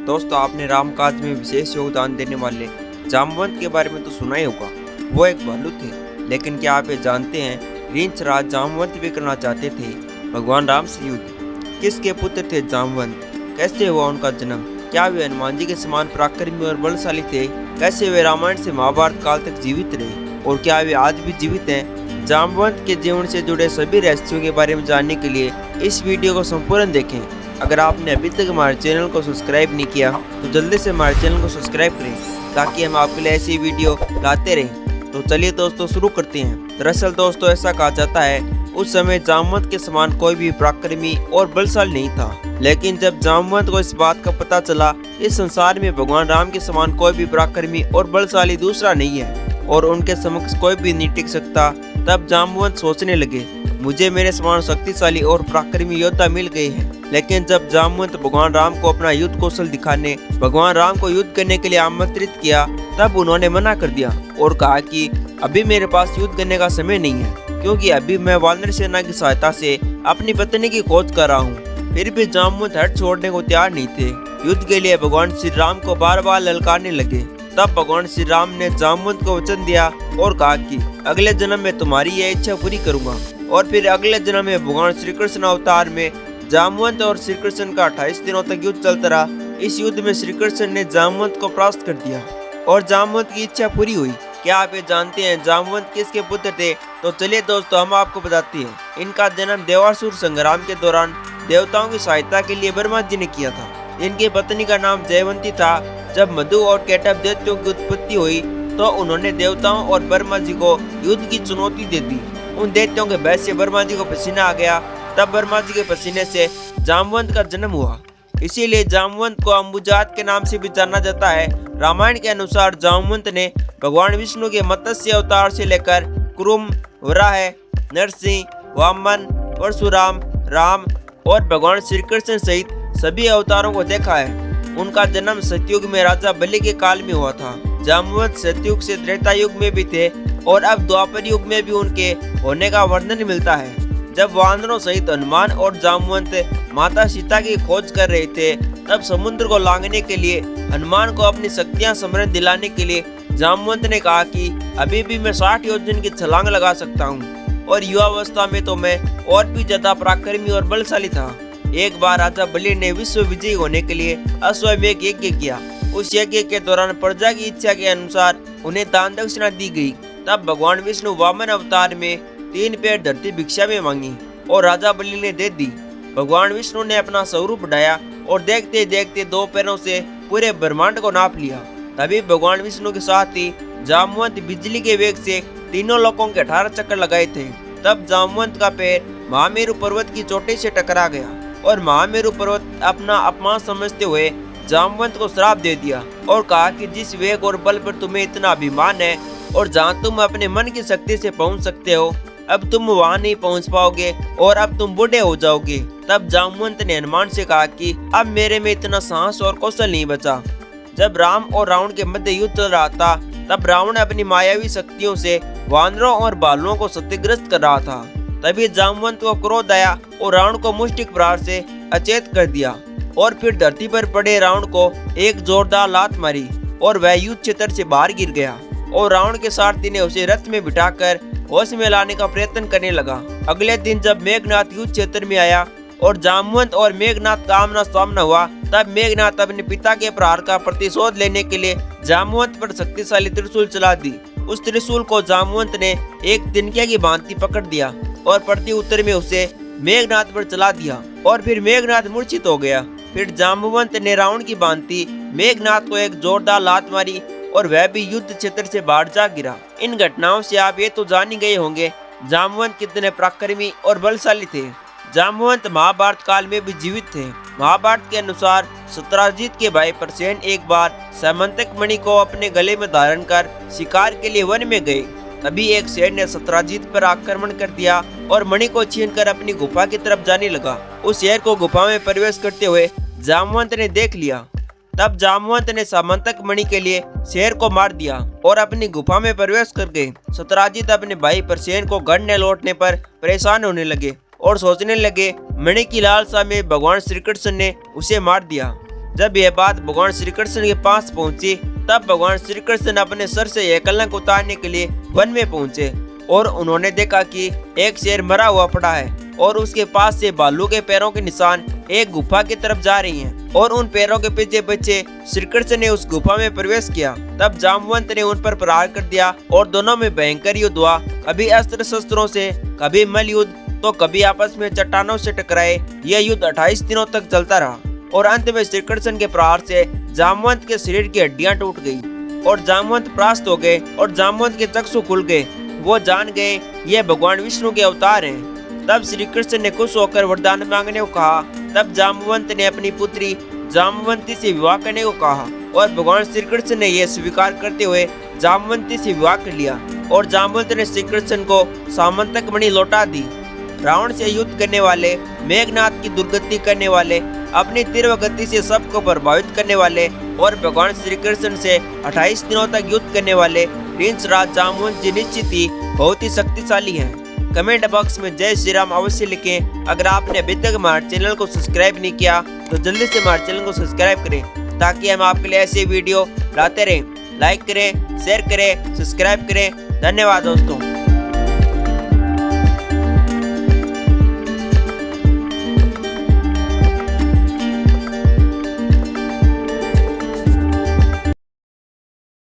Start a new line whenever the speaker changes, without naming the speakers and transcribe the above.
दोस्तों, आपने राम काज में विशेष योगदान देने वाले जामवंत के बारे में तो सुना ही होगा। वो एक भालू थे, लेकिन क्या आप ये जानते हैं रींछ राज जामवंत भी करना चाहते थे भगवान राम से युद्ध। किसके पुत्र थे जामवंत? कैसे हुआ उनका जन्म? क्या वे हनुमान जी के समान पराक्रमी और बलशाली थे? कैसे वे रामायण से महाभारत काल तक जीवित रहे और क्या वे आज भी जीवित हैं? जामवंत के जीवन से जुड़े सभी रहस्यों के बारे में जानने के लिए इस वीडियो को संपूर्ण देखें। अगर आपने अभी तक हमारे चैनल को सब्सक्राइब नहीं किया तो जल्दी से हमारे चैनल को सब्सक्राइब करें ताकि हम आपके लिए ऐसी वीडियो लाते रहें। तो चलिए दोस्तों शुरू करते हैं। दरअसल दोस्तों, ऐसा कहा जाता है उस समय जामवंत के समान कोई भी पराक्रमी और बलशाली नहीं था। लेकिन जब जामवंत को इस बात का पता चला इस संसार में भगवान राम के समान कोई भी पराक्रमी और बलशाली दूसरा नहीं है और उनके समक्ष कोई भी नहीं टिक सकता, तब जामवंत सोचने लगे मुझे मेरे समान शक्तिशाली और पराक्रमी योद्धा मिल गए हैं। लेकिन जब जामवंत भगवान राम को अपना युद्ध कौशल दिखाने भगवान राम को युद्ध करने के लिए आमंत्रित किया, तब उन्होंने मना कर दिया और कहा कि अभी मेरे पास युद्ध करने का समय नहीं है, क्योंकि अभी मैं वानर सेना की सहायता से अपनी पत्नी की खोज कर रहा हूँ। फिर भी जामवंत हट छोड़ने को तैयार नहीं थे। युद्ध के लिए भगवान श्री राम को बार बार ललकारने लगे। तब भगवान श्री राम ने जामवंत को वचन दिया और कहा कि अगले जन्म में तुम्हारी यह इच्छा पूरी करूंगा। और फिर अगले जन्म में भगवान श्री कृष्ण अवतार में जामवंत और श्री कृष्ण का 28 दिनों तक युद्ध चलता रहा। इस युद्ध में श्री कृष्ण ने जामवंत को परास्त कर दिया और जामवंत की इच्छा पूरी हुई। क्या आप ये जानते हैं जामवंत किसके पुत्र थे? तो चलिए दोस्तों, हम आपको बताते हैं। इनका जन्म देवासुर संग्राम के दौरान देवताओं की सहायता के लिए ब्रह्मा जी ने किया था। इनकी पत्नी का नाम जयवंती था। जब मधु और केटभ दैत्यों की उत्पत्ति हुई तो उन्होंने देवताओं और ब्रह्मा जी को युद्ध की चुनौती दे दी। उन दैत्यों के भय से ब्रह्मा जी को पसीना आ गया। तब ब्रह्मा जी के पसीने से जामवंत का जन्म हुआ। इसीलिए जामवंत को अंबुजात के नाम से भी जाना जाता है। रामायण के अनुसार जामवंत ने भगवान विष्णु के मत्स्य अवतार से लेकर कुरुम, वराह, नरसिंह, वामन, परशुराम, राम और भगवान श्री कृष्ण सहित सभी अवतारों को देखा है। उनका जन्म सतयुग में राजा बलि के काल में हुआ था। जामवंत सतयुग से त्रेता युग में भी थे और अब द्वापर युग में भी उनके होने का वर्णन मिलता है। जब वानरों सहित हनुमान और जामवंत माता सीता की खोज कर रहे थे, तब समुद्र को लांघने के लिए हनुमान को अपनी शक्तियां समृद्ध दिलाने के लिए जामवंत ने कहा कि अभी भी मैं 60 योजन की छलांग लगा सकता हूं। और युवावस्था में तो मैं और भी ज्यादा पराक्रमी और बलशाली था। एक बार राजा बलि ने विश्व विजयी होने के लिए अश्वमेध यज्ञ किया। उस यज्ञ के दौरान प्रजा की इच्छा के अनुसार उन्हें दान दक्षिणा दी गई। तब भगवान विष्णु वामन अवतार में 3 पेड़ धरती भिक्षा में मांगी और राजा बलि ने दे दी। भगवान विष्णु ने अपना स्वरूप बढ़ाया और देखते देखते 2 पैरों से पूरे ब्रह्मांड को नाप लिया। तभी भगवान विष्णु के साथ ही जामवंत बिजली के वेग से तीनों लोकों के 18 चक्कर लगाए थे। तब जामवंत का पैर महामेरु पर्वत की चोटी से टकरा गया और महामेरु पर्वत अपना अपमान समझते हुए जामवंत को श्राप दे दिया और कहा कि जिस वेग और बल पर तुम्हें इतना अभिमान है और जहाँ तुम अपने मन की शक्ति से पहुँच सकते हो, अब तुम वहाँ नहीं पहुँच पाओगे और अब तुम बूढ़े हो जाओगे। तब जामवंत ने हनुमान से कहा कि अब मेरे में इतना साहस और कौशल नहीं बचा। जब राम और रावण के मध्य युद्ध चल रहा था, तब रावण अपनी मायावी शक्तियों से वानरों और भालुओं को क्षतिग्रस्त कर रहा था। तभी जामवंत को क्रोध आया और रावण को मुष्टिक प्रहार से अचेत कर दिया और फिर धरती पर पड़े रावण को एक जोरदार लात मारी और वह युद्ध क्षेत्र से बाहर गिर गया। और रावण के सारथी ने उसे रथ में बिठाकर होश में लाने का प्रयत्न करने लगा। अगले दिन जब मेघनाथ युद्ध क्षेत्र में आया और जामवंत और मेघनाथ का आमना सामना हुआ, तब मेघनाथ अपने पिता के प्रहार का प्रतिशोध लेने के लिए जामवंत पर शक्तिशाली त्रिशूल चला दी। उस त्रिशूल को जामवंत ने एक तिनके की भांति पकड़ दिया और प्रति उत्तर में उसे मेघनाथ पर चला दिया और फिर मेघनाथ मूर्छित हो गया। फिर जामवंत ने रावण की भांति मेघनाथ को एक जोरदार लात मारी और वह भी युद्ध क्षेत्र से बाहर जा गिरा। इन घटनाओं से आप ये तो जान ही गए होंगे जामवंत कितने पराक्रमी और बलशाली थे। जामवंत महाभारत काल में भी जीवित थे। महाभारत के अनुसार सत्राजित के भाई प्रसेन एक बार समंतक मणि को अपने गले में धारण कर शिकार के लिए वन में गए। तभी एक शेर ने सत्राजित पर आक्रमण कर दिया और मणि को छीनकर अपनी गुफा की तरफ जाने लगा। उस शेर को गुफा में प्रवेश करते हुए जामवंत ने देख लिया। तब जामवंत ने समंतक मणि के लिए शेर को मार दिया और अपनी गुफा में प्रवेश कर गए। सत्राजित अपने भाई प्रसेन को घर न लौटने पर परेशान होने लगे और सोचने लगे मणि की लालसा में भगवान श्री कृष्ण ने उसे मार दिया। जब यह बात भगवान श्री कृष्ण के पास पहुंची, तब भगवान श्री कृष्ण अपने सर से यह कलंक उतारने के लिए वन में पहुंचे और उन्होंने देखा कि एक शेर मरा हुआ पड़ा है और उसके पास से भालू के पैरों के निशान एक गुफा की तरफ जा रही हैं और उन पैरों के पीछे बच्चे श्री कृष्ण ने उस गुफा में प्रवेश किया। तब जामवंत ने उन पर प्रहार कर दिया और दोनों में भयंकर युद्ध हुआ। कभी अस्त्र शस्त्रों से, कभी मल युद्ध, तो कभी आपस में चट्टानों से टकराए। यह युद्ध 28 दिनों तक चलता रहा और अंत में श्री कृष्ण के प्रहार से जामवंत के शरीर की हड्डियां टूट गई और जामवंत परास्त हो गए और जामवंत के चक्षु खुल गए। वो जान गए ये भगवान विष्णु के अवतार हैं। तब श्री कृष्ण ने खुश होकर वरदान मांगने को कहा। तब जामवंत ने अपनी पुत्री जामवंती से विवाह करने को कहा और भगवान श्री कृष्ण ने यह स्वीकार करते हुए जामवंती से विवाह कर लिया और जामवंत ने श्री कृष्ण को सामंतक मणि लौटा दी। रावण से युद्ध करने वाले, मेघनाथ की दुर्गति करने वाले, अपनी तीव्र गति से सबको प्रभावित करने वाले और भगवान श्री कृष्ण से 28 दिनों तक युद्ध करने वाले रिंच राज जामवंत जी निश्चित ही बहुत ही शक्तिशाली हैं। कमेंट बॉक्स में जय श्री राम अवश्य लिखें। अगर आपने अभी तक हमारे चैनल को सब्सक्राइब नहीं किया तो जल्दी से हमारे चैनल को सब्सक्राइब करें ताकि हम आपके लिए ऐसे वीडियो लाते रहें। लाइक करें, शेयर करें, सब्सक्राइब करें। धन्यवाद दोस्तों।